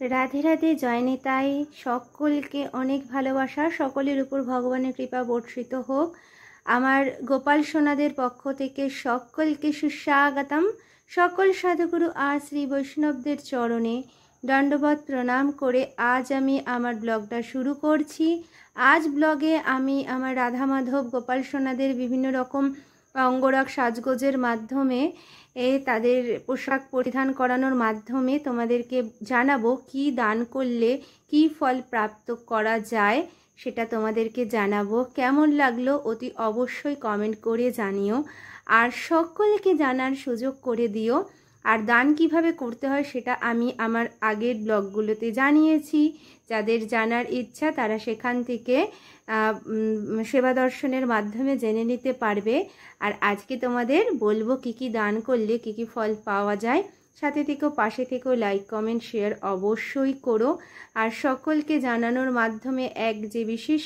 রাধে রাধে, জয় নিতাই। সকলকে অনেক ভালোবাসা, সকলের উপর ভগবানের কৃপা বর্ষিত হোক। আমার গোপাল সোনাদের পক্ষ থেকে সকলকে সুস্বাগতম। সকল সাধুগুরু আর শ্রী বৈষ্ণবদের চরণে দণ্ডবত প্রণাম করে আজ আমি আমার ব্লগটা শুরু করছি। আজ ব্লগে আমি আমার রাধা মাধব গোপাল সোনাদের বিভিন্ন রকম অঙ্গরাগ সাজগোজের মাধ্যমে তাদের পোশাক পরিধান করানোর মাধ্যমে তোমাদেরকে জানাবো কি দান করলে কি ফল প্রাপ্ত করা যায়, সেটা তোমাদেরকে জানাবো। কেমন লাগলো অতি অবশ্যই কমেন্ট করে জানিও, আর সকলকে জানার সুযোগ করে দিও। আর দান কিভাবে করতে হয় সেটা আমি আমার আগের ব্লগগুলোতে জানিয়েছি। যাদের জানার ইচ্ছা তারা সেখান থেকে সেবা দর্শনের মাধ্যমে জেনে নিতে পারবে। আর আজকে তোমাদের বলবো কি কি দান করলে কি কি ফল পাওয়া যায়। সাথে থেকেও, পাশে থেকেও লাইক কমেন্ট শেয়ার অবশ্যই করো। আর সকলকে জানানোর মাধ্যমে এক যে বিশেষ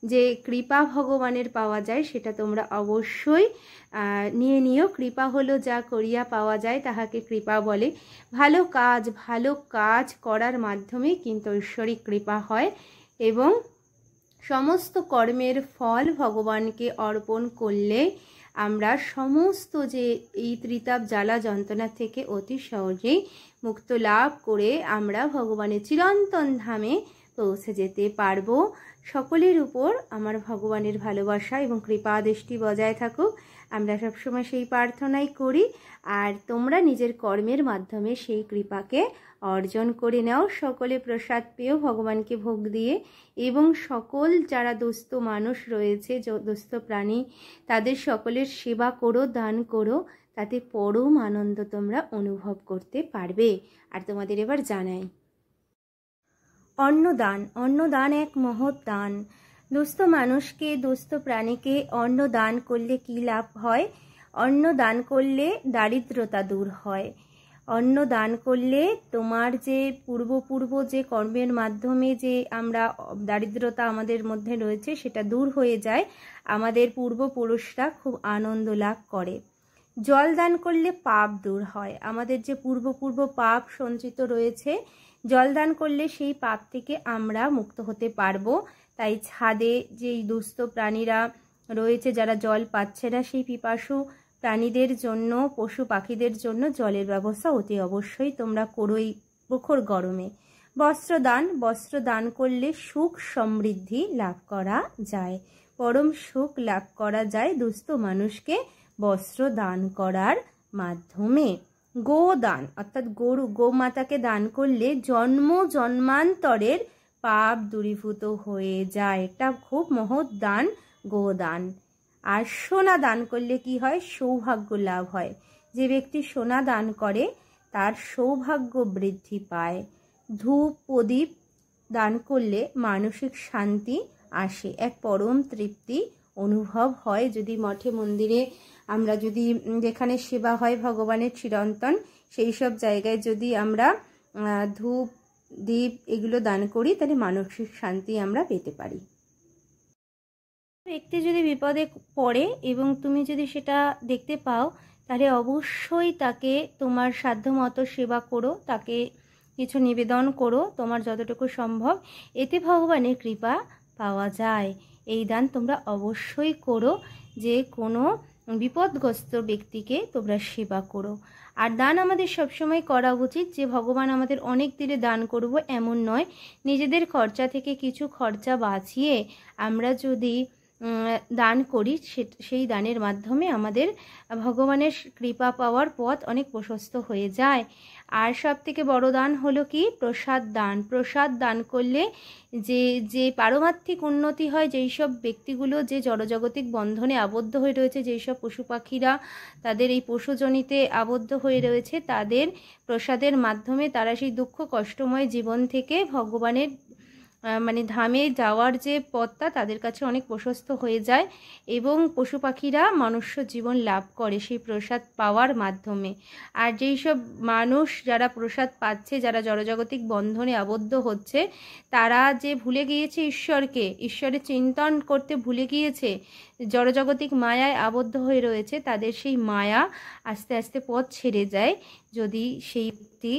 যে কৃপা ভগবানের পাওয়া যায় সেটা তোমরা অবশ্যই নিয়ে নিও। কৃপা হলো যা করিয়া পাওয়া যায় তাহাকে কৃপা বলে। ভালো কাজ করার মাধ্যমে কিন্তু ঐশ্বরিক কৃপা হয় এবং সমস্ত কর্মের ফল ভগবানকে অর্পণ করলে আমরা সমস্ত যে এই ত্রিতাপ জ্বালা যন্ত্রণা থেকে অতি সহজেই মুক্ত লাভ করে আমরা ভগবানের চিরন্তন ধামে পৌঁছে যেতে পারবো। সকলের উপর আমার ভগবানের ভালোবাসা এবং কৃপা দৃষ্টি বজায় থাকুক, আমরা সবসময় সেই প্রার্থনাই করি। আর তোমরা নিজের কর্মের মাধ্যমে সেই কৃপাকে অর্জন করে নাও। সকলে প্রসাদ পেয়েও ভগবানকে ভোগ দিয়ে, এবং সকল যারা দুস্থ মানুষ রয়েছে, দুস্থ প্রাণী, তাদের সকলের সেবা করো, দান করো, তাতে পরম আনন্দ তোমরা অনুভব করতে পারবে। আর তোমাদের এবার জানাই, অন্নদান এক মহৎ দান। দুস্থ মানুষকে, দুস্থ প্রাণীকে অন্ন দান করলে কি লাভ হয়? অন্ন দান করলে দারিদ্রতা দূর হয়। অন্ন দান করলে তোমার যে পূর্ব যে কর্মের মাধ্যমে যে আমরা দারিদ্রতা আমাদের মধ্যে রয়েছে সেটা দূর হয়ে যায়। আমাদের পূর্বপুরুষরা খুব আনন্দ লাভ করে। জল দান করলে পাপ দূর হয়। আমাদের যে পূর্ব পাপ সঞ্চিত রয়েছে, জল দান করলে সেই পাপ থেকে আমরা মুক্ত হতে পারবো। তাই ছাদে যেই দুস্থ প্রাণীরা রয়েছে, যারা জল পাচ্ছে না, সেই পিপাসু প্রাণীদের জন্য, পশু পাখিদের জন্য জলের ব্যবস্থা অতি অবশ্যই তোমরা করো এই প্রখর গরমে। বস্ত্র দান করলে সুখ সমৃদ্ধি লাভ করা যায়, পরম সুখ লাভ করা যায় দুস্থ মানুষকে বস্ত্র দান করার মাধ্যমে। গোদান অর্থাৎ গোমাতাকে দান করলে জন্মান্তরের পাপ দূরীভূত হয়ে যায়। এটা খুব মহৎ দান, গোদান। আর সোনা দান করলে কি হয়? সৌভাগ্য লাভ হয়। যে ব্যক্তি সোনা দান করে তার সৌভাগ্য বৃদ্ধি পায়। ধূপ প্রদীপ দান করলে মানসিক শান্তি আসে, এক পরম তৃপ্তি অনুভব হয়। যদি মঠে মন্দিরে আমরা যদি যেখানে সেবা হয় ভগবানের চিরন্তন, সেই সব জায়গায় যদি আমরা ধূপ দীপ এগুলো দান করি, তাহলে মানসিক শান্তি আমরা পেতে পারি। ব্যক্তি যদি বিপদে পড়ে এবং তুমি যদি সেটা দেখতে পাও, তাহলে অবশ্যই তাকে তোমার সাধ্যমতো সেবা করো, তাকে কিছু নিবেদন করো তোমার যতটুকু সম্ভব। এতে ভগবানের কৃপা পাওয়া যায়। এই দান তোমরা অবশ্যই করো, যে কোনো বিপদগ্রস্ত ব্যক্তিকে তোমরা সেবা করো। আর দান আমাদের সবসময় করা উচিত, যে ভগবান আমাদের অনেক দিলে দান করব এমন নয়। নিজেদের খরচা থেকে কিছু খরচা বাঁচিয়ে আমরা যদি দান করি, সেই দানের মাধ্যমে আমাদের ভগবানের কৃপা পাওয়ার পথ অনেক প্রশস্ত হয়ে যায়। আর সব থেকে বড় দান হলো কি? প্রসাদ দান করলে যে পারমার্থিক উন্নতি হয়। যেই সব ব্যক্তিগুলো যে জড়জাগতিক বন্ধনে আবদ্ধ হয়ে রয়েছে, যেই সব পশু পাখিরা তাদের এই পশুজনিতে আবদ্ধ হয়ে রয়েছে, তাদের প্রসাদের মাধ্যমে তারা সেই দুঃখ কষ্টময় জীবন থেকে ভগবানের ধামে যাওয়ার যে পথটা তাদের কাছে অনেক প্রশস্ত হয়ে যায়, এবং পশু পাখিরা মনুষ্য জীবন লাভ করে সেই প্রসাদ পাওয়ার মাধ্যমে। আর যেই সব মানুষ যারা প্রসাদ পাচ্ছে, যারা জড়জাগতিক বন্ধনে আবদ্ধ হচ্ছে, তারা যে ভুলে গিয়েছে ঈশ্বরের চিন্তন করতে ভুলে গিয়েছে, জড়জাগতিক মায়ায় আবদ্ধ হয়ে রয়েছে, তাদের সেই মায়া আস্তে আস্তে পথ ছেড়ে যায় যদি সেই ব্যক্তি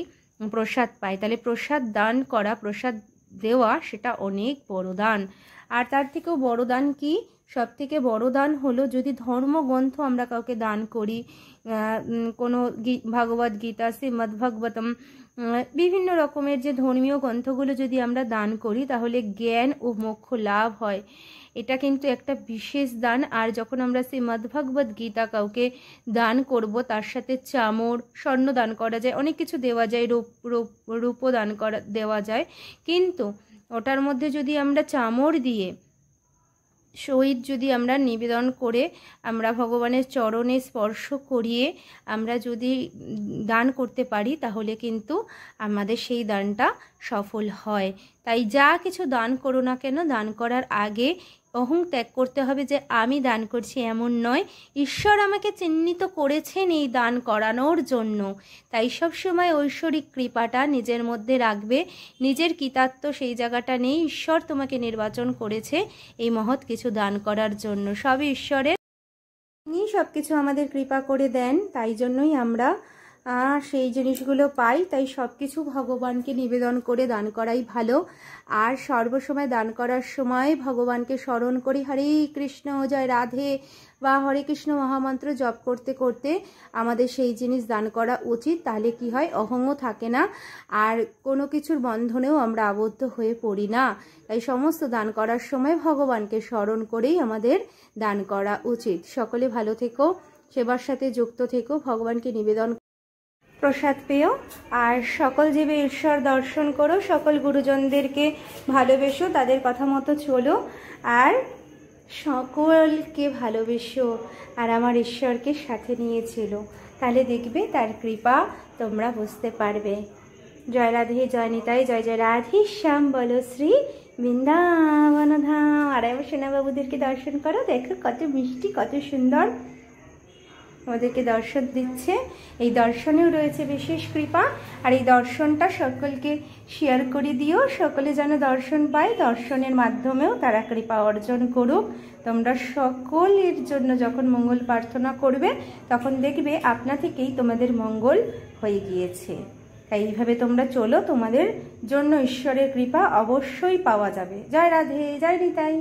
প্রসাদ পায়, তাহলে প্রসাদ দান করা, প্রসাদ দেওয়া সেটা অনেক বড় দান। আর তার থেকেও বড় দান কি? সব থেকে বড় দান হলো যদি ধর্মগ্রন্থ আমরা কাউকে দান করি, কোনো ভাগবত গীতা, শ্রীমদ্ ভাগবতম, বিভিন্ন রকমের যে ধর্মীয় গ্রন্থগুলো যদি আমরা দান করি তাহলে জ্ঞান ও মোক্ষ লাভ হয়। এটা কিন্তু একটা বিশেষ দান। আর যখন আমরা শ্রীমদ্ ভাগবত গীতা কাউকে দান করব, তার সাথে চামর, স্বর্ণ দান করা যায়, অনেক কিছু দেওয়া যায়, রূপও দান দেওয়া যায়। কিন্তু ওটার মধ্যে যদি আমরা চামর দিয়ে সহিত যদি আমরা নিবেদন করে আমরা ভগবানের চরণে স্পর্শ করিয়ে আমরা যদি দান করতে পারি তাহলে কিন্তু আমাদের সেই দানটা সফল হয়। তাই যা কিছু দান করো না কেন, দান করার আগে অহং ত্যাগ করতে হবে যে আমি দান করছি এমন নয়, ঈশ্বর আমাকে চিহ্নিত করেছেন এই দান করানোর জন্য। তাই সব সময় ঐশ্বরিক কৃপাটা নিজের মধ্যে রাখবে। নিজের কৃতার্থ সেই জায়গাটা নেই, ঈশ্বর তোমাকে নির্বাচন করেছে এই মহৎ কিছু দান করার জন্য। সবই ঈশ্বরের, তিনি সব কিছু আমাদের কৃপা করে দেন, তাই জন্যই আমরা সেই জিনিসগুলো পাই। তাই সব কিছু ভগবানকে নিবেদন করে দান করাই ভালো। আর সর্বসময় দান করার সময় ভগবানকে স্মরণ করি, হরে কৃষ্ণ জয় রাধে বা হরে কৃষ্ণ মহামন্ত্র জপ করতে করতে আমাদের সেই জিনিস দান করা উচিত। তাহলে কি হয়, অহংও থাকে না আর কোনো কিছুর বন্ধনেও আমরা আবদ্ধ হয়ে পড়ি না। তাই সমস্ত দান করার সময় ভগবানকে স্মরণ করেই আমাদের দান করা উচিত। সকলে ভালো থেকো, সেবার সাথে যুক্ত থেকো, ভগবানকে নিবেদন প্রসাদ পেও, আর সকল জীবে ঈশ্বর দর্শন করো, সকল গুরুজনদেরকে ভালোবেসো, তাদের কথা মতো চলো, আর সকলকে ভালোবেসো, আর আমার ঈশ্বরকে সাথে নিয়ে ছিল, তাহলে দেখবে তার কৃপা তোমরা বুঝতে পারবে। জয় রাধে, জয় নিতাই, জয় জয় রাধে শ্যাম, বলো শ্রী বৃন্দাবন ধাম। আর আমার সেনাবাবুদেরকে দর্শন করো, দেখো কত মিষ্টি, কত সুন্দর আমাদেরকে দর্শন দিচ্ছে। এই দর্শনেও রয়েছে বিশেষ কৃপা। আর এই দর্শনটা সকলকে শেয়ার করে দিও, সকলে যেন দর্শন পায়, দর্শনের মাধ্যমেও তারা কৃপা অর্জন করুক। তোমরা সকলের জন্য যখন মঙ্গল প্রার্থনা করবে তখন দেখবে আপনা থেকেই তোমাদের মঙ্গল হয়ে গিয়েছে। তাই এইভাবে তোমরা চলো, তোমাদের জন্য ঈশ্বরের কৃপা অবশ্যই পাওয়া যাবে। জয় রাধে, জয় নিতাই।